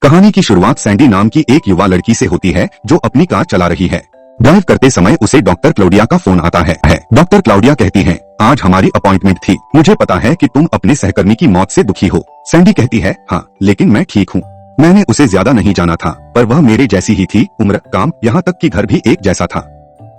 कहानी की शुरुआत सैंडी नाम की एक युवा लड़की से होती है जो अपनी कार चला रही है। ड्राइव करते समय उसे डॉक्टर क्लाउडिया का फोन आता है। डॉक्टर क्लाउडिया कहती हैं, आज हमारी अपॉइंटमेंट थी। मुझे पता है कि तुम अपने सहकर्मी की मौत से दुखी हो। सैंडी कहती है, हाँ, लेकिन मैं ठीक हूँ। मैंने उसे ज्यादा नहीं जाना था, पर वह मेरे जैसी ही थी, उम्र, काम, यहाँ तक कि घर भी एक जैसा था।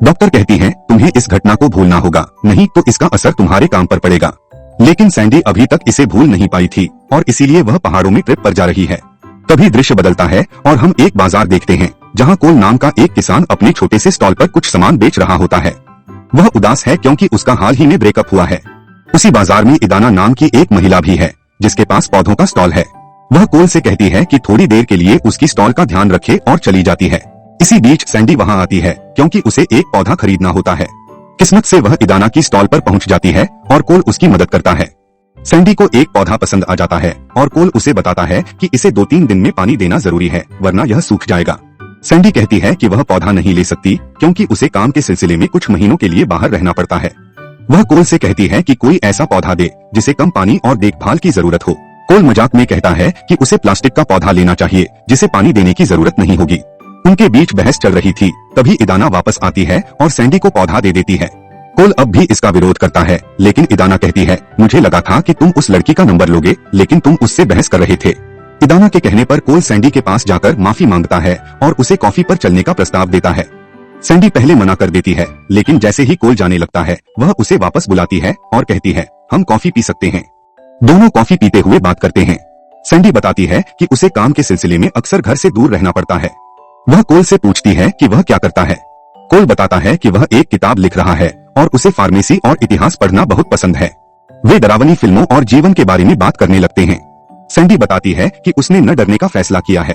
डॉक्टर कहती है, तुम्हें इस घटना को भूलना होगा, नहीं तो इसका असर तुम्हारे काम पर पड़ेगा। लेकिन सैंडी अभी तक इसे भूल नहीं पाई थी और इसीलिए वह पहाड़ों में ट्रिप पर जा रही है। तभी दृश्य बदलता है और हम एक बाजार देखते हैं जहां कोल नाम का एक किसान अपने छोटे से स्टॉल पर कुछ सामान बेच रहा होता है। वह उदास है क्योंकि उसका हाल ही में ब्रेकअप हुआ है। उसी बाजार में इदाना नाम की एक महिला भी है जिसके पास पौधों का स्टॉल है। वह कोल से कहती है कि थोड़ी देर के लिए उसकी स्टॉल का ध्यान रखे और चली जाती है। इसी बीच सैंडी वहां आती है क्योंकि उसे एक पौधा खरीदना होता है। किस्मत से वह इदाना की स्टॉल पर पहुंच जाती है और कोल उसकी मदद करता है। सैंडी को एक पौधा पसंद आ जाता है और कोल उसे बताता है कि इसे 2-3 दिन में पानी देना जरूरी है, वरना यह सूख जाएगा। सैंडी कहती है कि वह पौधा नहीं ले सकती क्योंकि उसे काम के सिलसिले में कुछ महीनों के लिए बाहर रहना पड़ता है। वह कोल से कहती है कि कोई ऐसा पौधा दे जिसे कम पानी और देखभाल की जरूरत हो। कोल मजाक में कहता है कि उसे प्लास्टिक का पौधा लेना चाहिए जिसे पानी देने की जरूरत नहीं होगी। उनके बीच बहस चल रही थी, तभी इदाना वापस आती है और सैंडी को पौधा दे देती है। कोल अब भी इसका विरोध करता है, लेकिन इदाना कहती है, मुझे लगा था कि तुम उस लड़की का नंबर लोगे, लेकिन तुम उससे बहस कर रहे थे। इदाना के कहने पर कोल सैंडी के पास जाकर माफी मांगता है और उसे कॉफी पर चलने का प्रस्ताव देता है। सैंडी पहले मना कर देती है, लेकिन जैसे ही कोल जाने लगता है वह उसे वापस बुलाती है और कहती है, हम कॉफी पी सकते हैं। दोनों कॉफी पीते हुए बात करते हैं। सैंडी बताती है कि उसे काम के सिलसिले में अक्सर घर से दूर रहना पड़ता है। वह कोल से पूछती है कि वह क्या करता है। कोल बताता है कि वह एक किताब लिख रहा है और उसे फार्मेसी और इतिहास पढ़ना बहुत पसंद है। वे डरावनी फिल्मों और जीवन के बारे में बात करने लगते हैं। सैंडी बताती है कि उसने न डरने का फैसला किया है।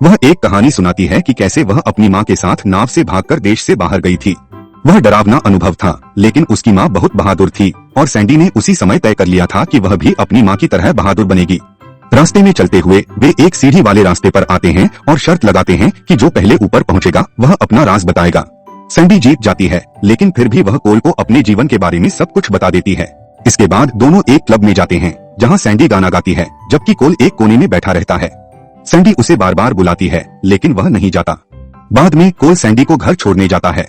वह एक कहानी सुनाती है कि कैसे वह अपनी माँ के साथ नाव से भागकर देश से बाहर गई थी। वह डरावना अनुभव था, लेकिन उसकी माँ बहुत बहादुर थी और सैंडी ने उसी समय तय कर लिया था कि वह भी अपनी माँ की तरह बहादुर बनेगी। रास्ते में चलते हुए वे एक सीढ़ी वाले रास्ते पर आते हैं और शर्त लगाते हैं कि जो पहले ऊपर पहुंचेगा वह अपना राज बताएगा। सैंडी जीत जाती है, लेकिन फिर भी वह कोल को अपने जीवन के बारे में सब कुछ बता देती है। इसके बाद दोनों एक क्लब में जाते हैं जहां सैंडी गाना गाती है जबकि कोल एक कोने में बैठा रहता है। सैंडी उसे बार बार बुलाती है, लेकिन वह नहीं जाता। बाद में कोल सैंडी को घर छोड़ने जाता है।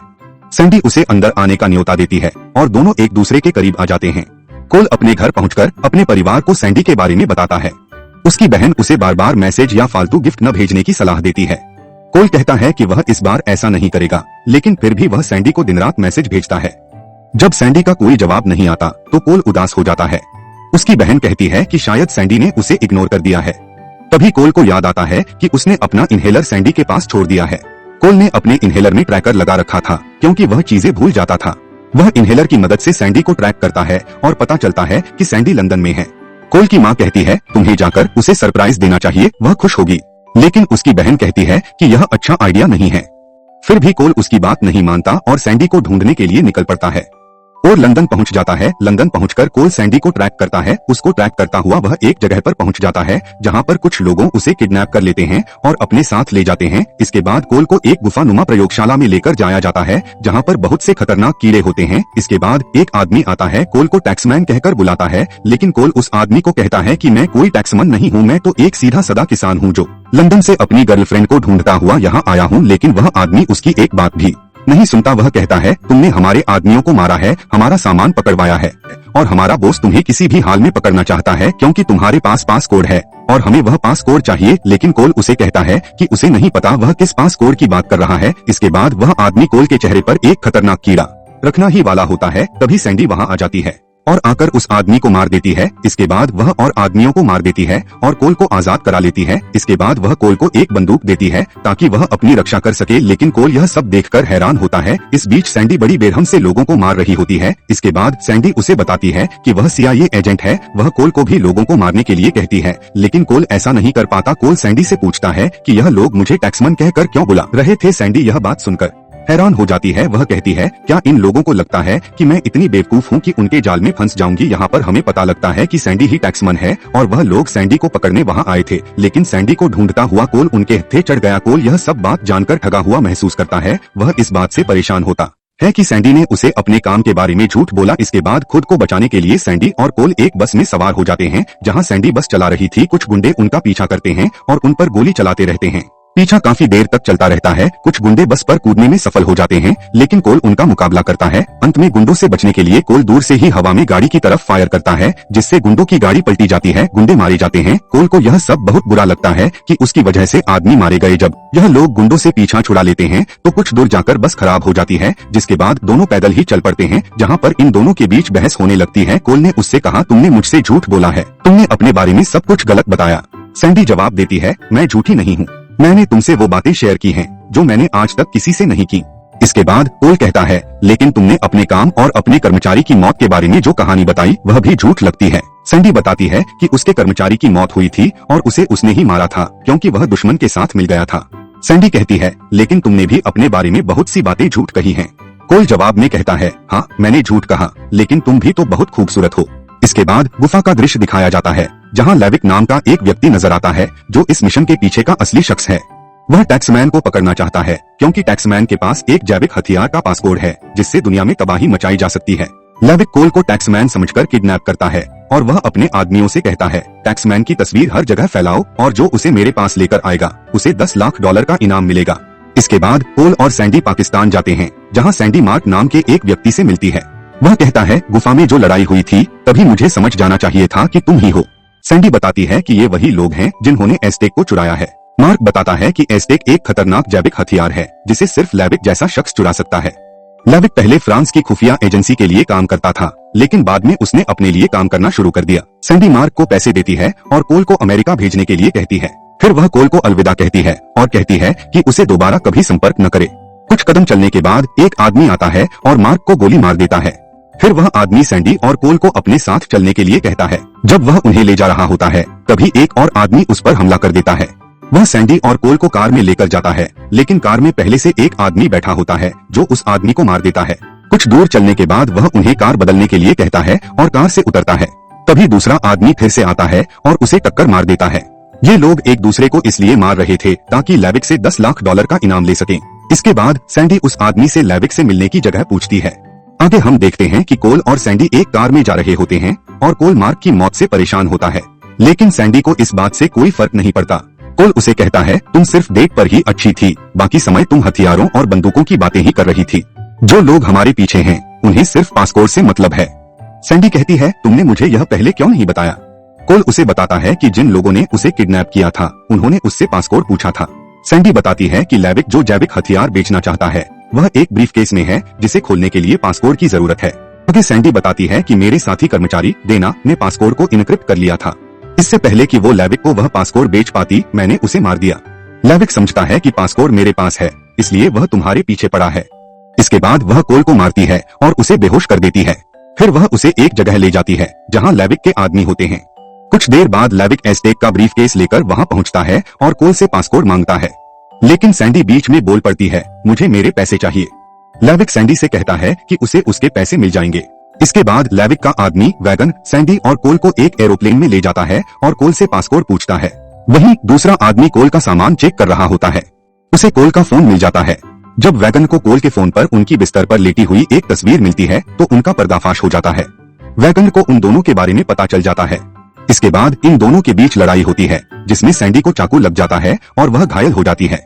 सैंडी उसे अंदर आने का न्योता देती है और दोनों एक दूसरे के करीब आ जाते हैं। कोल अपने घर पहुंचकर अपने परिवार को सैंडी के बारे में बताता है। उसकी बहन उसे बार बार मैसेज या फालतू गिफ्ट न भेजने की सलाह देती है। कोल कहता है कि वह इस बार ऐसा नहीं करेगा, लेकिन फिर भी वह सैंडी को दिन रात मैसेज भेजता है। जब सैंडी का कोई जवाब नहीं आता तो कोल उदास हो जाता है। उसकी बहन कहती है कि शायद सैंडी ने उसे इग्नोर कर दिया है। तभी कोल को याद आता है कि उसने अपना इन्हेलर सैंडी के पास छोड़ दिया है। कोल ने अपने इन्हेलर में ट्रैकर लगा रखा था क्योंकि वह चीजें भूल जाता था। वह इन्हेलर की मदद से सैंडी को ट्रैक करता है और पता चलता है कि सैंडी लंदन में है। कोल की माँ कहती है, तुम्हें जाकर उसे सरप्राइज देना चाहिए, वह खुश होगी। लेकिन उसकी बहन कहती है कि यह अच्छा आइडिया नहीं है। फिर भी कोल उसकी बात नहीं मानता और सैंडी को ढूंढने के लिए निकल पड़ता है और लंदन पहुंच जाता है। लंदन पहुंचकर कोल सैंडी को ट्रैक करता है। उसको ट्रैक करता हुआ वह एक जगह पर पहुंच जाता है जहां पर कुछ लोगों उसे किडनैप कर लेते हैं और अपने साथ ले जाते हैं। इसके बाद कोल को एक गुफानुमा प्रयोगशाला में लेकर जाया जाता है जहां पर बहुत से खतरनाक कीड़े होते हैं। इसके बाद एक आदमी आता है, कोल को टैक्समैन कहकर बुलाता है, लेकिन कोल उस आदमी को कहता है कि मैं कोई टैक्समैन नहीं हूँ, मैं तो एक सीधा साधा किसान हूँ जो लंदन से अपनी गर्लफ्रेंड को ढूंढता हुआ यहाँ आया हूँ। लेकिन वह आदमी उसकी एक बात भी नहीं सुनता। वह कहता है, तुमने हमारे आदमियों को मारा है, हमारा सामान पकड़वाया है और हमारा बॉस तुम्हें किसी भी हाल में पकड़ना चाहता है क्योंकि तुम्हारे पास पासकोड है और हमें वह पासकोड चाहिए। लेकिन कोल उसे कहता है कि उसे नहीं पता वह किस पासकोड की बात कर रहा है। इसके बाद वह आदमी कोल के चेहरे पर एक खतरनाक कीड़ा रखना ही वाला होता है। तभी सैंडी वहाँ आ जाती है और आकर उस आदमी को मार देती है। इसके बाद वह और आदमियों को मार देती है और कोल को आजाद करा लेती है। इसके बाद वह कोल को एक बंदूक देती है ताकि वह अपनी रक्षा कर सके, लेकिन कोल यह सब देखकर हैरान होता है। इस बीच सैंडी बड़ी बेरहम से लोगों को मार रही होती है। इसके बाद सैंडी उसे बताती है कि वह CIA एजेंट है। वह कोल को भी लोगों को मारने के लिए कहती है, लेकिन कोल ऐसा नहीं कर पाता। कोल सैंडी से पूछता है कि यह लोग मुझे टैक्समैन कहकर क्यों बुला रहे थे। सैंडी यह बात सुनकर हैरान हो जाती है। वह कहती है, क्या इन लोगों को लगता है कि मैं इतनी बेवकूफ हूँ कि उनके जाल में फंस जाऊंगी। यहाँ पर हमें पता लगता है कि सैंडी ही टैक्समैन है और वह लोग सैंडी को पकड़ने वहाँ आए थे, लेकिन सैंडी को ढूंढता हुआ कोल उनके हत्थे चढ़ गया। कोल यह सब बात जानकर ठगा हुआ महसूस करता है। वह इस बात से परेशान होता है कि सैंडी ने उसे अपने काम के बारे में झूठ बोला। इसके बाद खुद को बचाने के लिए सैंडी और कोल एक बस में सवार हो जाते हैं। जहां सैंडी बस चला रही थी, कुछ गुंडे उनका पीछा करते हैं और उन पर गोली चलाते रहते हैं। पीछा काफी देर तक चलता रहता है। कुछ गुंडे बस पर कूदने में सफल हो जाते हैं, लेकिन कोल उनका मुकाबला करता है। अंत में गुंडों से बचने के लिए कोल दूर से ही हवा में गाड़ी की तरफ फायर करता है, जिससे गुंडों की गाड़ी पलटी जाती है, गुंडे मारे जाते हैं। कोल को यह सब बहुत बुरा लगता है कि उसकी वजह से आदमी मारे गए। जब यह लोग गुंडों से पीछा छुड़ा लेते हैं तो कुछ दूर जाकर बस खराब हो जाती है, जिसके बाद दोनों पैदल ही चल पड़ते हैं। जहाँ पर इन दोनों के बीच बहस होने लगती है। कोल ने उससे कहा, तुमने मुझसे झूठ बोला है, तुमने अपने बारे में सब कुछ गलत बताया। सैंडी जवाब देती है, मैं झूठी नहीं हूँ, मैंने तुमसे वो बातें शेयर की हैं जो मैंने आज तक किसी से नहीं की। इसके बाद कोल कहता है, लेकिन तुमने अपने काम और अपने कर्मचारी की मौत के बारे में जो कहानी बताई वह भी झूठ लगती है। सैंडी बताती है कि उसके कर्मचारी की मौत हुई थी और उसे उसने ही मारा था क्योंकि वह दुश्मन के साथ मिल गया था। सैंडी कहती है, लेकिन तुमने भी अपने बारे में बहुत सी बातें झूठ कही हैं। कोल जवाब में कहता है, हाँ मैंने झूठ कहा, लेकिन तुम भी तो बहुत खूबसूरत हो। इसके बाद गुफा का दृश्य दिखाया जाता है, जहां लेविक नाम का एक व्यक्ति नजर आता है जो इस मिशन के पीछे का असली शख्स है। वह टैक्समैन को पकड़ना चाहता है क्योंकि टैक्समैन के पास एक जैविक हथियार का पासपोर्ट है जिससे दुनिया में तबाही मचाई जा सकती है। लेविक कोल को टैक्समैन समझकर किडनैप करता है और वह अपने आदमियों से कहता है, टैक्समैन की तस्वीर हर जगह फैलाओ और जो उसे मेरे पास लेकर आएगा उसे $10 लाख का इनाम मिलेगा। इसके बाद कोल और सैंडी पाकिस्तान जाते हैं, जहाँ सैंडी मार्क नाम के एक व्यक्ति से मिलती है। वह कहता है, गुफा में जो लड़ाई हुई थी तभी मुझे समझ जाना चाहिए था कि तुम ही हो। सैंडी बताती है कि ये वही लोग हैं जिन्होंने एस्टेक को चुराया है। मार्क बताता है कि एस्टेक एक खतरनाक जैविक हथियार है जिसे सिर्फ लेविक जैसा शख्स चुरा सकता है। लेविक पहले फ्रांस की खुफिया एजेंसी के लिए काम करता था, लेकिन बाद में उसने अपने लिए काम करना शुरू कर दिया। सैंडी मार्क को पैसे देती है और कोल को अमेरिका भेजने के लिए कहती है। फिर वह कोल को अलविदा कहती है और कहती है कि उसे दोबारा कभी संपर्क न करे। कुछ कदम चलने के बाद एक आदमी आता है और मार्क को गोली मार देता है। फिर वह आदमी सैंडी और कोल को अपने साथ चलने के लिए कहता है। जब वह उन्हें ले जा रहा होता है तभी एक और आदमी उस पर हमला कर देता है। वह सैंडी और कोल को कार में लेकर जाता है, लेकिन कार में पहले से एक आदमी बैठा होता है जो उस आदमी को मार देता है। कुछ दूर चलने के बाद वह उन्हें कार बदलने के लिए कहता है और कार से उतरता है। तभी दूसरा आदमी फिर से आता है और उसे टक्कर मार देता है। ये लोग एक दूसरे को इसलिए मार रहे थे ताकि लेविक से $10 लाख का इनाम ले सकें। इसके बाद सैंडी उस आदमी से लेविक से मिलने की जगह पूछती है। आगे हम देखते हैं कि कोल और सैंडी एक कार में जा रहे होते हैं और कोल मार्क की मौत से परेशान होता है, लेकिन सैंडी को इस बात से कोई फर्क नहीं पड़ता। कोल उसे कहता है, तुम सिर्फ डेट पर ही अच्छी थी, बाकी समय तुम हथियारों और बंदूकों की बातें ही कर रही थी। जो लोग हमारे पीछे हैं उन्हें सिर्फ पासपोर्ट से मतलब है। सैंडी कहती है, तुमने मुझे यह पहले क्यों नहीं बताया? कोल उसे बताता है कि जिन लोगों ने उसे किडनैप किया था उन्होंने उससे पासपोर्ट पूछा था। सैंडी बताती है कि लेविक जो जैविक हथियार बेचना चाहता है वह एक ब्रीफकेस में है जिसे खोलने के लिए पासपोर्ट की जरूरत है। आगे सैंडी बताती है कि मेरे साथी कर्मचारी डेना ने पासपोर्ट को इनक्रिप्ट कर लिया था। इससे पहले कि वो लेविक को वह पासपोर्ट बेच पाती मैंने उसे मार दिया। लेविक समझता है कि पासपोर्ट मेरे पास है, इसलिए वह तुम्हारे पीछे पड़ा है। इसके बाद वह कोल को मारती है और उसे बेहोश कर देती है। फिर वह उसे एक जगह ले जाती है जहाँ लेविक के आदमी होते हैं। कुछ देर बाद लेविक एस्टेक का ब्रीफकेस लेकर वहाँ पहुँचता है और कोल से पासपोर्ट मांगता है, लेकिन सैंडी बीच में बोल पड़ती है, मुझे मेरे पैसे चाहिए। लेविक सैंडी से कहता है कि उसे उसके पैसे मिल जाएंगे। इसके बाद लेविक का आदमी वैगन सैंडी और कोल को एक एरोप्लेन में ले जाता है और कोल से पासपोर्ट पूछता है। वहीं दूसरा आदमी कोल का सामान चेक कर रहा होता है। उसे कोल का फोन मिल जाता है। जब वैगन को कोल के फोन पर उनकी बिस्तर पर लेटी हुई एक तस्वीर मिलती है तो उनका पर्दाफाश हो जाता है। वैगन को उन दोनों के बारे में पता चल जाता है। इसके बाद इन दोनों के बीच लड़ाई होती है जिसमें सैंडी को चाकू लग जाता है और वह घायल हो जाती है।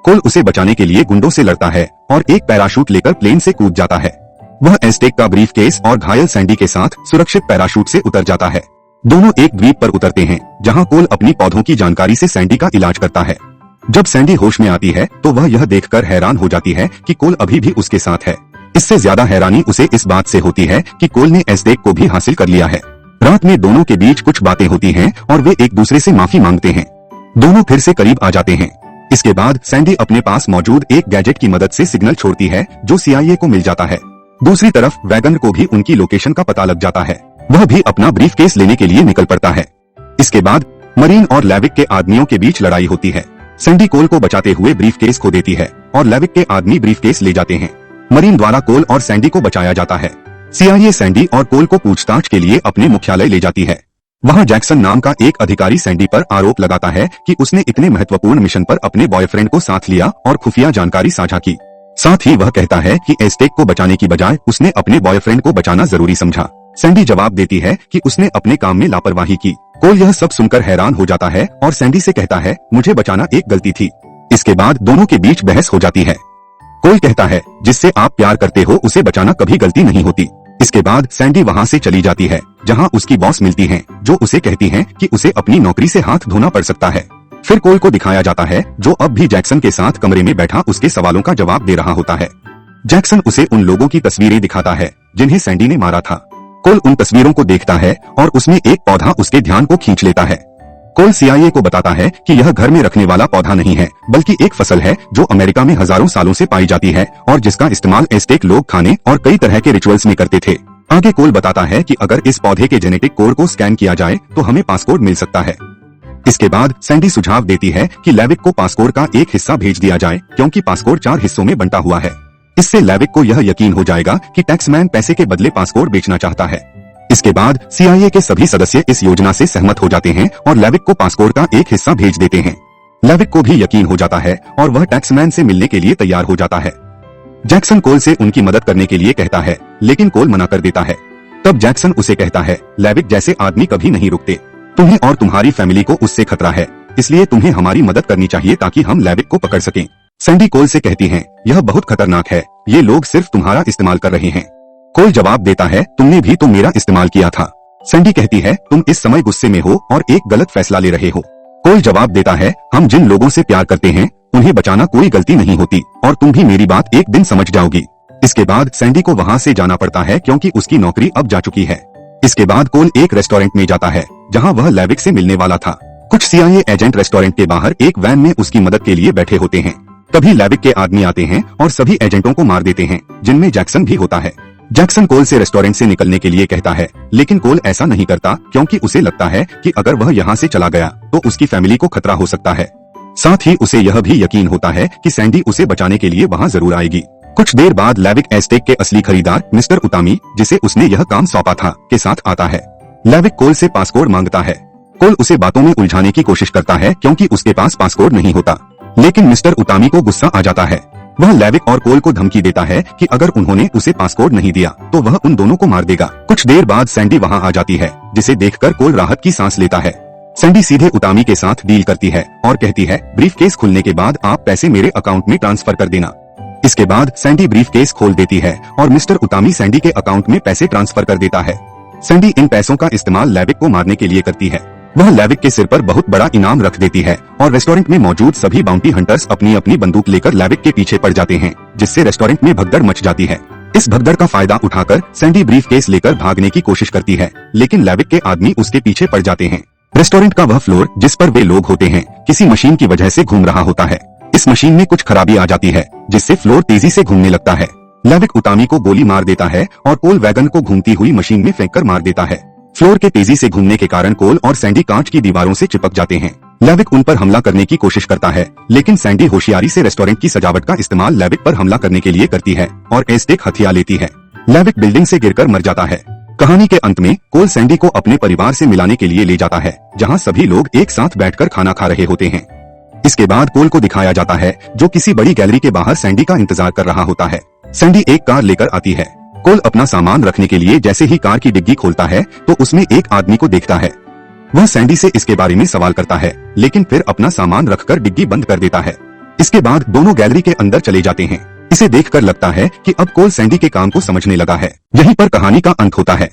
कोल उसे बचाने के लिए गुंडों से लड़ता है और एक पैराशूट लेकर प्लेन से कूद जाता है। वह एस्टेक का ब्रीफकेस और घायल सैंडी के साथ सुरक्षित पैराशूट से उतर जाता है। दोनों एक द्वीप पर उतरते हैं जहां कोल अपनी पौधों की जानकारी से सैंडी का इलाज करता है। जब सैंडी होश में आती है तो वह यह देखकर हैरान हो जाती है कि कोल अभी भी उसके साथ है। इससे ज्यादा हैरानी उसे इस बात से होती है कि कोल ने एस्टेक को भी हासिल कर लिया है। रात में दोनों के बीच कुछ बातें होती हैं और वे एक दूसरे से माफी मांगते हैं। दोनों फिर से करीब आ जाते हैं। इसके बाद सैंडी अपने पास मौजूद एक गैजेट की मदद से सिग्नल छोड़ती है जो CIA को मिल जाता है। दूसरी तरफ वैगन को भी उनकी लोकेशन का पता लग जाता है। वह भी अपना ब्रीफकेस लेने के लिए निकल पड़ता है। इसके बाद मरीन और लेविक के आदमियों के बीच लड़ाई होती है। सैंडी कोल को बचाते हुए ब्रीफकेस खो देती है और लेविक के आदमी ब्रीफकेस ले जाते हैं। मरीन द्वारा कोल और सैंडी को बचाया जाता है। CIA सैंडी और कोल को पूछताछ के लिए अपने मुख्यालय ले जाती है। वहां जैक्सन नाम का एक अधिकारी सैंडी पर आरोप लगाता है कि उसने इतने महत्वपूर्ण मिशन पर अपने बॉयफ्रेंड को साथ लिया और खुफिया जानकारी साझा की। साथ ही वह कहता है कि एस्टेक को बचाने की बजाय उसने अपने बॉयफ्रेंड को बचाना जरूरी समझा। सैंडी जवाब देती है कि उसने अपने काम में लापरवाही की। कोल यह सब सुनकर हैरान हो जाता है और सैंडी से कहता है, मुझे बचाना एक गलती थी। इसके बाद दोनों के बीच बहस हो जाती है। कोल कहता है, जिससे आप प्यार करते हो उसे बचाना कभी गलती नहीं होती। इसके बाद सैंडी वहाँ से चली जाती है, जहाँ उसकी बॉस मिलती हैं, जो उसे कहती हैं कि उसे अपनी नौकरी से हाथ धोना पड़ सकता है। फिर कोल को दिखाया जाता है, जो अब भी जैक्सन के साथ कमरे में बैठा उसके सवालों का जवाब दे रहा होता है। जैक्सन उसे उन लोगों की तस्वीरें दिखाता है जिन्हें सैंडी ने मारा था। कोल उन तस्वीरों को देखता है और उसमें एक पौधा उसके ध्यान को खींच लेता है। कोल CIA को बताता है कि यह घर में रखने वाला पौधा नहीं है, बल्कि एक फसल है जो अमेरिका में हजारों सालों से पाई जाती है और जिसका इस्तेमाल एस्टेक लोग खाने और कई तरह के रिचुअल्स में करते थे। आगे कोल बताता है कि अगर इस पौधे के जेनेटिक कोड को स्कैन किया जाए तो हमें पासकोड मिल सकता है। इसके बाद सैंडी सुझाव देती है कि लेविक को पासकोड का एक हिस्सा भेज दिया जाए, क्योंकि पासकोड 4 हिस्सों में बंटा हुआ है। इससे लेविक को यह यकीन हो जाएगा कि टैक्समैन पैसे के बदले पासकोड बेचना चाहता है। इसके बाद CIA के सभी सदस्य इस योजना से सहमत हो जाते हैं और लेविक को पासकोड का एक हिस्सा भेज देते हैं। लेविक को भी यकीन हो जाता है और वह टैक्समैन से मिलने के लिए तैयार हो जाता है। जैक्सन कोल से उनकी मदद करने के लिए कहता है, लेकिन कोल मना कर देता है। तब जैक्सन उसे कहता है, लेविक जैसे आदमी कभी नहीं रुकते। तुम्हें और तुम्हारी फैमिली को उससे खतरा है, इसलिए तुम्हें हमारी मदद करनी चाहिए ताकि हम लेविक को पकड़ सकें। सैंडी कोल से कहती हैं, यह बहुत खतरनाक है, ये लोग सिर्फ तुम्हारा इस्तेमाल कर रहे हैं। कोल जवाब देता है, तुमने भी तो मेरा इस्तेमाल किया था। सैंडी कहती है, तुम इस समय गुस्से में हो और एक गलत फैसला ले रहे हो। कोल जवाब देता है, हम जिन लोगों से प्यार करते हैं उन्हें बचाना कोई गलती नहीं होती और तुम भी मेरी बात एक दिन समझ जाओगी। इसके बाद सैंडी को वहाँ से जाना पड़ता है क्योंकि उसकी नौकरी अब जा चुकी है। इसके बाद कोल एक रेस्टोरेंट में जाता है जहाँ वह लेविक से मिलने वाला था। कुछ CIA एजेंट रेस्टोरेंट के बाहर एक वैन में उसकी मदद के लिए बैठे होते हैं। तभी लेविक के आदमी आते हैं और सभी एजेंटों को मार देते हैं, जिनमें जैक्सन भी होता है। जैक्सन कोल से रेस्टोरेंट से निकलने के लिए कहता है, लेकिन कोल ऐसा नहीं करता क्योंकि उसे लगता है कि अगर वह यहाँ से चला गया तो उसकी फैमिली को खतरा हो सकता है। साथ ही उसे यह भी यकीन होता है कि सैंडी उसे बचाने के लिए वहाँ जरूर आएगी। कुछ देर बाद लेविक एस्टेक के असली खरीदार मिस्टर उतामी, जिसे उसने यह काम सौंपा था, के साथ आता है। लेविक कोल से पासकोड मांगता है। कोल उसे बातों में उलझाने की कोशिश करता है क्योंकि उसके पास पासकोड नहीं होता, लेकिन मिस्टर उतामी को गुस्सा आ जाता है। वह लेविक और कोल को धमकी देता है कि अगर उन्होंने उसे पासकोड नहीं दिया तो वह उन दोनों को मार देगा। कुछ देर बाद सैंडी वहाँ आ जाती है, जिसे देखकर कोल राहत की सांस लेता है। सैंडी सीधे उतामी के साथ डील करती है और कहती है, ब्रीफकेस खुलने के बाद आप पैसे मेरे अकाउंट में ट्रांसफर कर देना। इसके बाद सैंडी ब्रीफकेस खोल देती है और मिस्टर उतामी सैंडी के अकाउंट में पैसे ट्रांसफर कर देता है। सैंडी इन पैसों का इस्तेमाल लेविक को मारने के लिए करती है। वह लेविक के सिर पर बहुत बड़ा इनाम रख देती है और रेस्टोरेंट में मौजूद सभी बाउंटी हंटर्स अपनी अपनी बंदूक लेकर लेविक के पीछे पड़ जाते हैं, जिससे रेस्टोरेंट में भगदड़ मच जाती है। इस भगदड़ का फायदा उठाकर सैंडी ब्रीफकेस लेकर भागने की कोशिश करती है, लेकिन लेविक के आदमी उसके पीछे पड़ जाते हैं। रेस्टोरेंट का वह फ्लोर जिस पर वे लोग होते हैं किसी मशीन की वजह से घूम रहा होता है। इस मशीन में कुछ खराबी आ जाती है, जिससे फ्लोर तेजी से घूमने लगता है। लेविक उतामी को गोली मार देता है और कोल वैगन को घूमती हुई मशीन में फेंककर मार देता है। फ्लोर के तेजी से घूमने के कारण कोल और सैंडी कांच की दीवारों से चिपक जाते हैं। लेविक उन पर हमला करने की कोशिश करता है, लेकिन सैंडी होशियारी से रेस्टोरेंट की सजावट का इस्तेमाल लेविक पर हमला करने के लिए करती है और एस्टेक हथिया लेती है। लेविक बिल्डिंग से गिरकर मर जाता है। कहानी के अंत में कोल सैंडी को अपने परिवार से मिलाने के लिए ले जाता है, जहाँ सभी लोग एक साथ बैठकर खाना खा रहे होते हैं। इसके बाद कोल को दिखाया जाता है, जो किसी बड़ी गैलरी के बाहर सैंडी का इंतजार कर रहा होता है। सैंडी एक कार लेकर आती है। कोल अपना सामान रखने के लिए जैसे ही कार की डिग्गी खोलता है तो उसमें एक आदमी को देखता है। वह सैंडी से इसके बारे में सवाल करता है, लेकिन फिर अपना सामान रखकर डिग्गी बंद कर देता है। इसके बाद दोनों गैलरी के अंदर चले जाते हैं। इसे देखकर लगता है कि अब कोल सैंडी के काम को समझने लगा है। यहीं पर कहानी का अंत होता है।